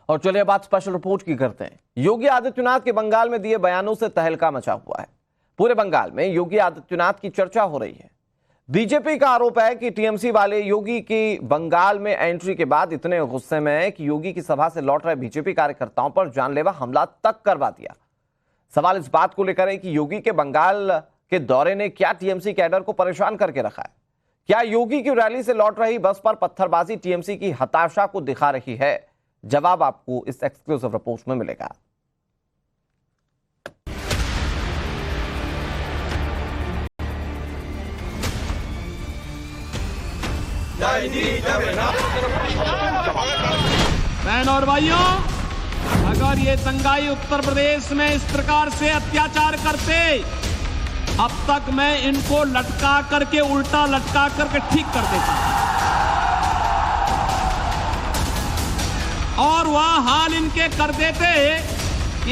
और चलिए बात स्पेशल रिपोर्ट की करते हैं। योगी आदित्यनाथ के बंगाल में दिए बयानों से तहलका मचा हुआ है। पूरे बंगाल में योगी आदित्यनाथ की चर्चा हो रही है। बीजेपी का आरोप है कि टीएमसी वाले योगी की बंगाल में एंट्री के बाद इतने गुस्से में है कि योगी की सभा से लौट रहे बीजेपी कार्यकर्ताओं पर जानलेवा हमला तक करवा दिया। सवाल इस बात को लेकर है कि योगी के बंगाल के दौरे ने क्या टीएमसी कैडर को परेशान करके रखा है? क्या योगी की रैली से लौट रही बस पर पत्थरबाजी टीएमसी की हताशा को दिखा रही है? जवाब आपको इस एक्सक्लूसिव रिपोर्ट में मिलेगा। बहन और भाइयों, अगर ये दंगाई उत्तर प्रदेश में इस प्रकार से अत्याचार करते, अब तक मैं इनको लटका करके, उल्टा लटका करके ठीक कर देता और वह हाल इनके कर देते,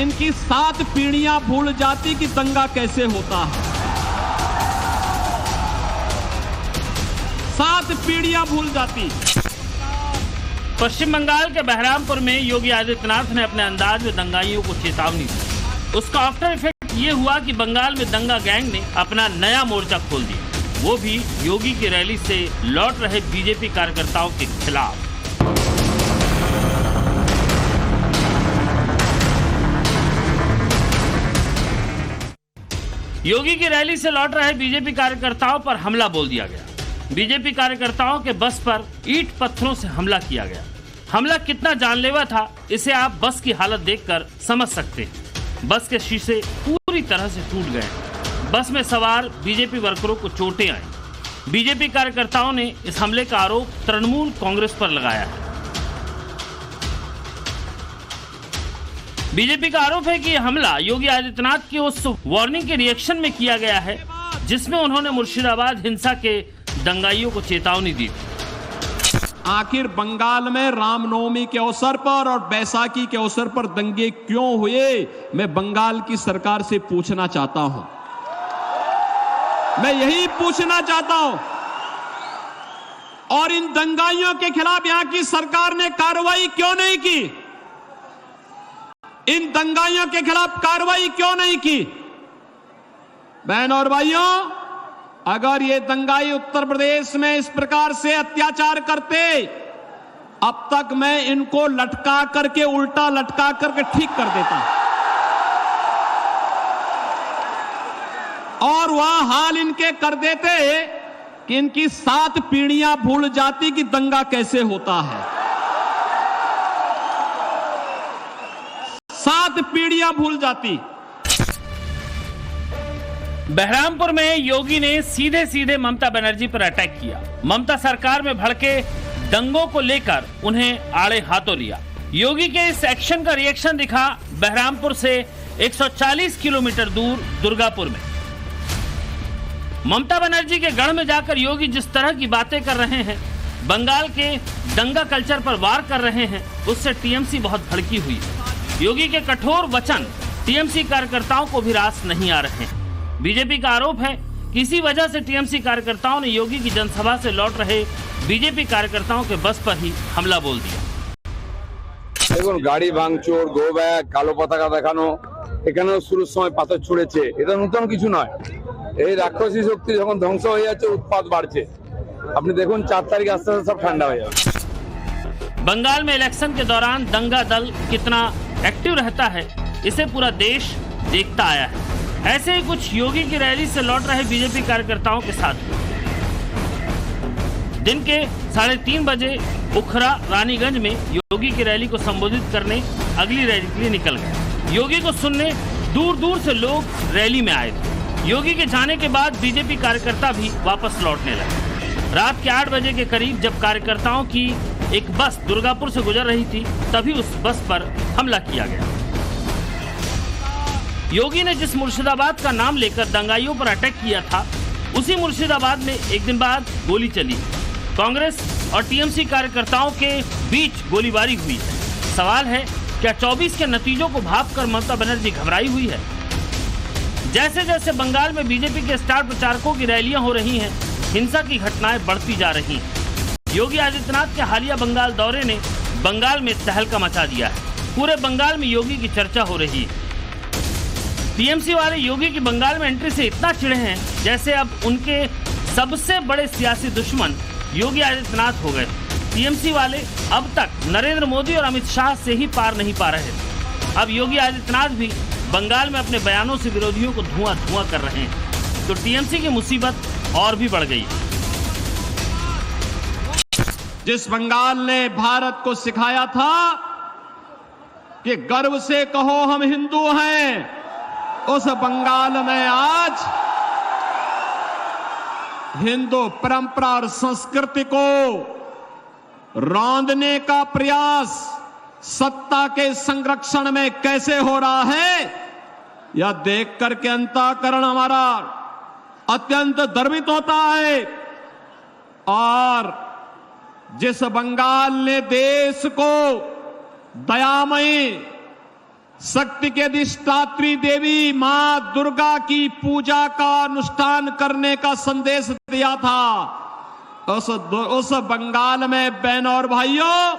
इनकी 7 पीढ़ियां भूल जाती कि दंगा कैसे होता है। 7 पीढ़ियां भूल जाती। पश्चिम बंगाल के बहरामपुर में योगी आदित्यनाथ ने अपने अंदाज में दंगाइयों को चेतावनी दी। उसका आफ्टर इफेक्ट ये हुआ कि बंगाल में दंगा गैंग ने अपना नया मोर्चा खोल दिया, वो भी योगी की रैली से लौट रहे बीजेपी कार्यकर्ताओं के खिलाफ। योगी की रैली से लौट रहे बीजेपी कार्यकर्ताओं पर हमला बोल दिया गया। बीजेपी कार्यकर्ताओं के बस पर ईंट पत्थरों से हमला किया गया। हमला कितना जानलेवा था, इसे आप बस की हालत देखकर समझ सकते हैं। बस के शीशे पूरी तरह से टूट गए। बस में सवार बीजेपी वर्करों को चोटें आई। बीजेपी कार्यकर्ताओं ने इस हमले का आरोप तृणमूल कांग्रेस पर लगाया है। बीजेपी का आरोप है कि यह हमला योगी आदित्यनाथ की उस वार्निंग के रिएक्शन में किया गया है जिसमें उन्होंने मुर्शिदाबाद हिंसा के दंगाइयों को चेतावनी दी थी। आखिर बंगाल में रामनवमी के अवसर पर और बैसाखी के अवसर पर दंगे क्यों हुए, मैं बंगाल की सरकार से पूछना चाहता हूं। मैं यही पूछना चाहता हूं। और इन दंगाइयों के खिलाफ यहां की सरकार ने कार्रवाई क्यों नहीं की? इन दंगाइयों के खिलाफ कार्रवाई क्यों नहीं की? बहन और भाइयों, अगर ये दंगाई उत्तर प्रदेश में इस प्रकार से अत्याचार करते, अब तक मैं इनको लटका करके, उल्टा लटका करके ठीक कर देता और वह हाल इनके कर देते कि इनकी 7 पीढ़ियां भूल जाती कि दंगा कैसे होता है। 7 पीढ़ियां भूल जाती। बहरामपुर में योगी ने सीधे सीधे ममता बनर्जी पर अटैक किया। ममता सरकार में भड़के दंगों को लेकर उन्हें आड़े हाथों लिया। योगी के इस एक्शन का रिएक्शन दिखा बहरामपुर से 140 किलोमीटर दूर दुर्गापुर में। ममता बनर्जी के गढ़ में जाकर योगी जिस तरह की बातें कर रहे हैं, बंगाल के दंगा कल्चर पर वार कर रहे हैं, उससे टीएमसी बहुत भड़की हुई। योगी के कठोर वचन टीएमसी कार्यकर्ताओं को भी रास नहीं आ रहे हैं। बीजेपी का आरोप है कि इसी वजह से टीएमसी कार्यकर्ताओं ने योगी की जनसभा से लौट रहे बीजेपी कार्यकर्ताओं के बस पर ही हमला बोल दिया। দেখুন, গাড়ি ভাঙচুর, গো ব্যাগ, কালো পতাকা দেখানো, এখানেও শুরুর সময় পাথর ছুঁড়েছে। এটা নতুন কিছু নয়। এই রাক্ষসী শক্তি যখন ধ্বংস হয়ে যাচ্ছে, উৎপাত বাড়ছে। আপনি দেখুন 4 তারিখ আস্তে আস্তে সব ঠান্ডা হয়ে যাবে। बंगाल में इलेक्शन के दौरान दंगा दल कितना एक्टिव रहता है, इसे पूरा देश देखता आया है। ऐसे ही कुछ योगी की रैली से लौट रहे बीजेपी कार्यकर्ताओं के साथ दिन के 3:30 बजे उखरा रानीगंज में योगी की रैली को संबोधित करने अगली रैली के लिए निकल गए। योगी को सुनने दूर दूर से लोग रैली में आए थे। योगी के जाने के बाद बीजेपी कार्यकर्ता भी वापस लौटने लगे। रात के 8 बजे के करीब जब कार्यकर्ताओं की एक बस दुर्गापुर से गुजर रही थी, तभी उस बस पर हमला किया गया। योगी ने जिस मुर्शिदाबाद का नाम लेकर दंगाइयों पर अटैक किया था, उसी मुर्शिदाबाद में एक दिन बाद गोली चली। कांग्रेस और टीएमसी कार्यकर्ताओं के बीच गोलीबारी हुई है। सवाल है, क्या 24 के नतीजों को भांपकर ममता बनर्जी घबराई हुई है? जैसे जैसे बंगाल में बीजेपी के स्टार प्रचारकों की रैलियां हो रही हैं, हिंसा की घटनाएं बढ़ती जा रही हैं। योगी आदित्यनाथ के हालिया बंगाल दौरे ने बंगाल में तहलका मचा दिया है। पूरे बंगाल में योगी की चर्चा हो रही है। टीएमसी वाले योगी की बंगाल में एंट्री से इतना चिढ़े हैं जैसे अब उनके सबसे बड़े सियासी दुश्मन योगी आदित्यनाथ हो गए। टीएमसी वाले अब तक नरेंद्र मोदी और अमित शाह से ही पार नहीं पा रहे थे। अब योगी आदित्यनाथ भी बंगाल में अपने बयानों से विरोधियों को धुआं धुआं कर रहे हैं, तो टीएमसी की मुसीबत और भी बढ़ गई। जिस बंगाल ने भारत को सिखाया था कि गर्व से कहो हम हिंदू हैं, उस बंगाल में आज हिंदू परंपरा और संस्कृति को रौंदने का प्रयास सत्ता के संरक्षण में कैसे हो रहा है, यह देख करके अंतःकरण हमारा अत्यंत गर्वित होता है। और जिस बंगाल ने देश को दयामयी शक्ति के अधिष्ठात्री देवी मां दुर्गा की पूजा का अनुष्ठान करने का संदेश दिया था, उस बंगाल में बहनों और भाइयों,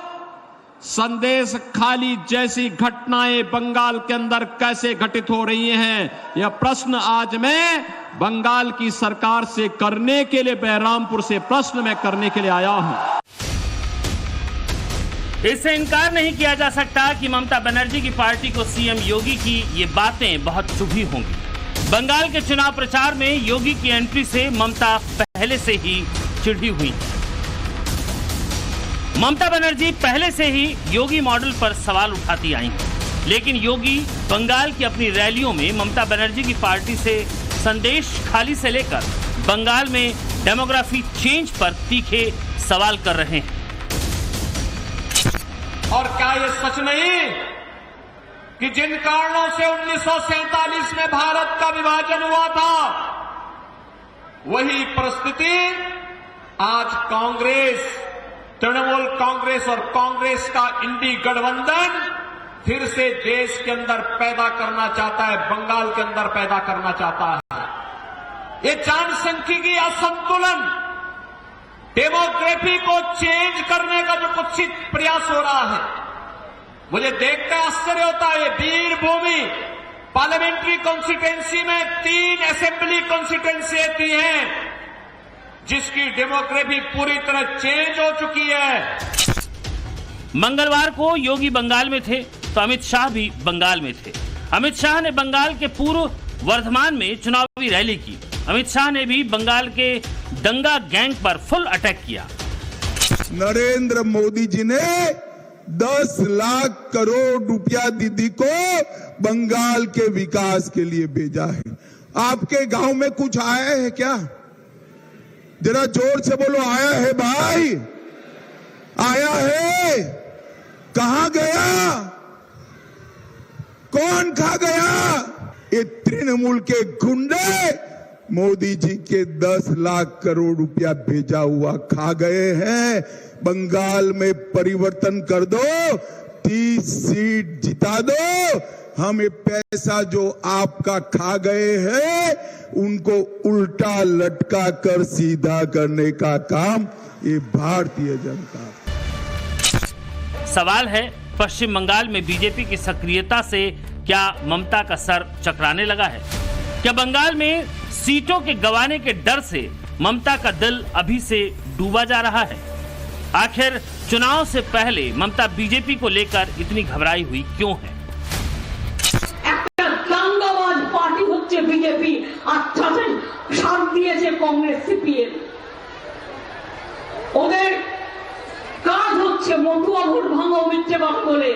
संदेश खाली जैसी घटनाएं बंगाल के अंदर कैसे घटित हो रही हैं, यह प्रश्न आज मैं बंगाल की सरकार से करने के लिए, बहरामपुर से प्रश्न मैं करने के लिए आया हूं। इससे इनकार नहीं किया जा सकता कि ममता बनर्जी की पार्टी को सीएम योगी की ये बातें बहुत चुभी होंगी। बंगाल के चुनाव प्रचार में योगी की एंट्री से ममता पहले से ही चिढ़ी हुई। ममता बनर्जी पहले से ही योगी मॉडल पर सवाल उठाती आई, लेकिन योगी बंगाल की अपनी रैलियों में ममता बनर्जी की पार्टी से संदेश खाली से लेकर बंगाल में डेमोग्राफी चेंज पर तीखे सवाल कर रहे हैं। और क्या ये सच नहीं कि जिन कारणों से 1947 में भारत का विभाजन हुआ था, वही परिस्थिति आज कांग्रेस, तृणमूल कांग्रेस और कांग्रेस का इंडी गठबंधन फिर से देश के अंदर पैदा करना चाहता है, बंगाल के अंदर पैदा करना चाहता है। ये जनसांख्यिकी असंतुलन, डेमोग्राफी को चेंज करने का जो कुत्सित प्रयास हो रहा है, मुझे देखकर आश्चर्य होता है। वीरभूमि पार्लियामेंट्री कॉन्स्टिट्यूंसी में 3 असेंबली कॉन्स्टिट्यूंसी आती हैं, जिसकी डेमोग्राफी पूरी तरह चेंज हो चुकी है। मंगलवार को योगी बंगाल में थे तो अमित शाह भी बंगाल में थे। अमित शाह ने बंगाल के पूर्व वर्धमान में चुनावी रैली की। अमित शाह ने भी बंगाल के दंगा गैंग पर फुल अटैक किया। नरेंद्र मोदी जी ने 10 लाख करोड़ रुपया दीदी को बंगाल के विकास के लिए भेजा है। आपके गांव में कुछ आया है क्या? जरा जोर से बोलो, आया है भाई? आया है? कहां गया? कौन खा गया? ये तृणमूल के गुंडे मोदी जी के 10 लाख करोड़ रुपया भेजा हुआ खा गए हैं। बंगाल में परिवर्तन कर दो, 30 सीट जिता दो। हम ये पैसा जो आपका खा गए हैं, उनको उल्टा लटका कर सीधा करने का काम ये भारतीय जनता। सवाल है, पश्चिम बंगाल में बीजेपी की सक्रियता से क्या ममता का सर चकराने लगा है? क्या बंगाल में सीटों के गंवाने के डर से ममता का दिल अभी से डूबा जा रहा है? आखिर चुनाव से पहले ममता बीजेपी को लेकर इतनी घबराई हुई क्यों है? একটা দাঙ্গাবাজ পার্টি হচ্ছে বিজেপি, আর তাতে সাথ দিয়েছে কংগ্রেস সিপিএম। ওদের কাজ হচ্ছে মতুয়া ভোট ভাঙাও মিথ্যে কথা বলে,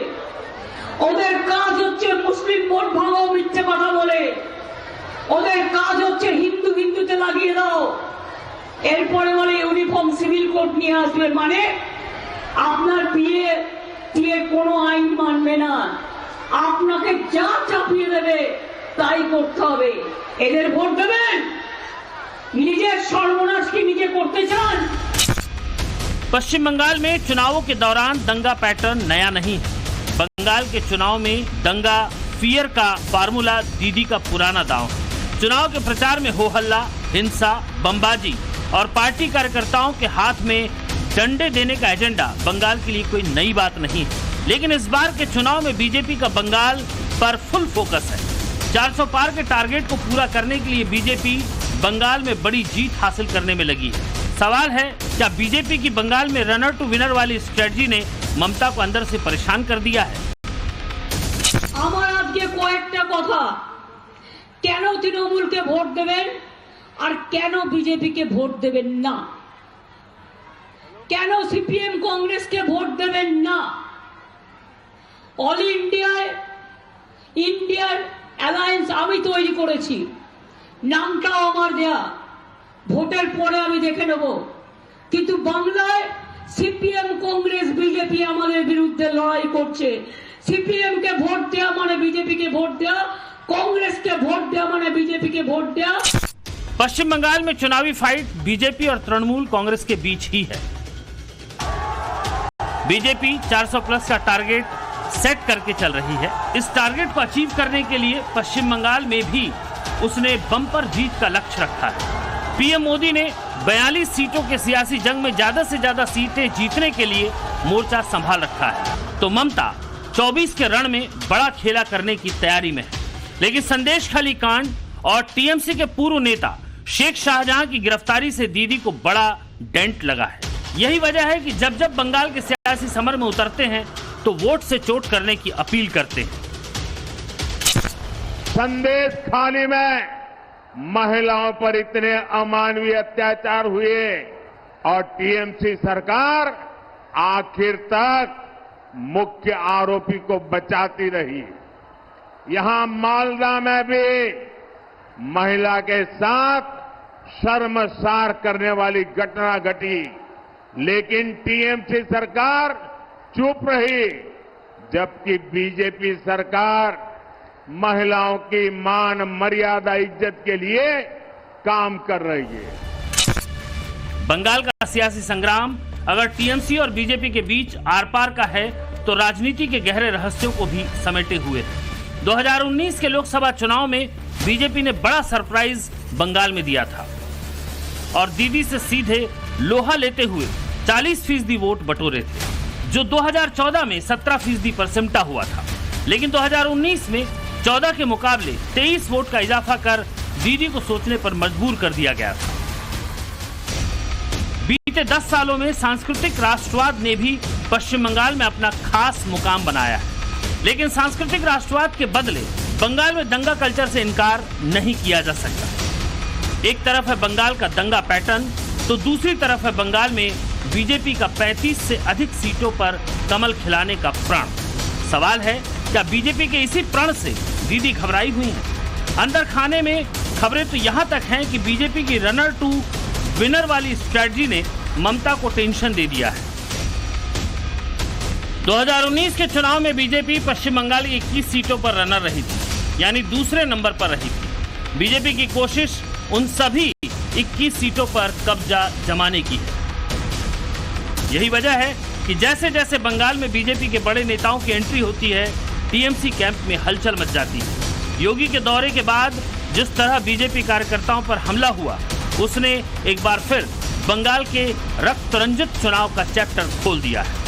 ওদের কাজ হচ্ছে মুসলিম ভোট ভাঙাও মিথ্যে কথা বলে, ওদের কাজ হচ্ছে হিন্দু হিন্দুতে লাগিয়ে দাও, এরপরে বলে ইউনিফর্ম সিভিল কোড নিয়ে আসবে, মানে আপনার বিয়ে টিয়ে কোনো আইন মানবে না, আপনাকে যা চাপিয়ে দেবে তাই করতে হবে। এদের ভোট দেবেন? নিজের সর্বনাশ কি নিজে করতে চান? पश्चिम बंगाल में चुनावों के दौरान दंगा पैटर्न नया नहीं है। बंगाल के चुनाव में दंगा फियर का फार्मूला दीदी का पुराना दांव है। चुनाव के प्रचार में हो हल्ला, हिंसा, बमबाजी और पार्टी कार्यकर्ताओं के हाथ में डंडे देने का एजेंडा बंगाल के लिए कोई नई बात नहीं है, लेकिन इस बार के चुनाव में बीजेपी का बंगाल पर फुल फोकस है। 400 पार के टारगेट को पूरा करने के लिए बीजेपी बंगाल में बड़ी जीत हासिल करने में लगी है। सवाल है, क्या बीजेपी की बंगाल में रनर टू विनर वाली स्ट्रेटजी ने ममता को अंदर से परेशान कर दिया है? আমার আজকে কয়েকটা কথা, কেন তৃণমূলকে ভোট দেবেন আর কেন বিজেপিকে ভোট দেবেন না, কেন সিপিএম কংগ্রেসকে ভোট দেবেন না। অল ইন্ডিয়ার অ্যালায়েন্স আমি তৈরি করেছি, নামটাও আমার দেয়া, ভোটের পরে আমি দেখে নেব, কিন্তু বাংলায় সিপিএম কংগ্রেস বিজেপি আমাদের বিরুদ্ধে লড়াই করছে। सीपीएम के वोट दिया माने बीजेपी के वोट दिया, कांग्रेस के वोट दिया माने बीजेपी के वोट दिया। पश्चिम बंगाल में चुनावी फाइट बीजेपी और तृणमूल कांग्रेस के बीच ही है। बीजेपी 400 प्लस का टारगेट सेट करके चल रही है। इस टारगेट को अचीव करने के लिए पश्चिम बंगाल में भी उसने बम्पर जीत का लक्ष्य रखा है। पीएम मोदी ने 42 सीटों के सियासी जंग में ज्यादा से ज्यादा सीटें जीतने के लिए मोर्चा संभाल रखा है, तो ममता 24 के रण में बड़ा खेला करने की तैयारी में है। लेकिन संदेश खाली कांड और टीएमसी के पूर्व नेता शेख शाहजहां की गिरफ्तारी से दीदी को बड़ा डेंट लगा है। यही वजह है कि जब जब बंगाल के सियासी समर में उतरते हैं तो वोट से चोट करने की अपील करते हैं। संदेश खाली में महिलाओं पर इतने अमानवीय अत्याचार हुए और टीएमसी सरकार आखिर तक मुख्य आरोपी को बचाती रही। यहां मालदा में भी महिला के साथ शर्मसार करने वाली घटना घटी, लेकिन टीएमसी सरकार चुप रही, जबकि बीजेपी सरकार महिलाओं की मान मर्यादा इज्जत के लिए काम कर रही है। बंगाल का सियासी संग्राम अगर टीएमसी और बीजेपी के बीच आर पार का है तो राजनीति के गहरे रहस्यों को भी समेटे हुए है। 2019 के लोकसभा चुनाव में बीजेपी ने बड़ा सरप्राइज बंगाल में दिया था और दीदी से सीधे लोहा लेते हुए 40% वोट बटोरे थे, जो 2014 में 17% पर सिमटा हुआ था। लेकिन 2019 में 14 के मुकाबले 23 वोट का इजाफा कर दीदी को सोचने पर मजबूर कर दिया गया था। बीते 10 सालों में सांस्कृतिक राष्ट्रवाद ने भी पश्चिम बंगाल में अपना खास मुकाम बनाया है, लेकिन सांस्कृतिक राष्ट्रवाद के बदले बंगाल में दंगा कल्चर से इनकार नहीं किया जा सकता। एक तरफ है बंगाल का दंगा पैटर्न, तो दूसरी तरफ है बंगाल में बीजेपी का 35 से अधिक सीटों पर कमल खिलाने का प्रण। सवाल है, क्या बीजेपी के इसी प्रण से दीदी घबराई हुई है? अंदर खाने में खबरें तो यहां तक हैं कि बीजेपी की रनर टू विनर वाली स्ट्रेटजी ने ममता को टेंशन दे दिया है। 2019 के चुनाव में बीजेपी पश्चिम बंगाल की 21 सीटों पर रनर रही थी, यानी दूसरे नंबर पर रही थी। बीजेपी की कोशिश उन सभी 21 सीटों पर कब्जा जमाने की है। यही वजह है कि जैसे जैसे बंगाल में बीजेपी के बड़े नेताओं की एंट्री होती है, टीएमसी कैंप में हलचल मच जाती है। योगी के दौरे के बाद जिस तरह बीजेपी कार्यकर्ताओं पर हमला हुआ, उसने एक बार फिर बंगाल के रक्त रंजित चुनाव का चैप्टर खोल दिया है।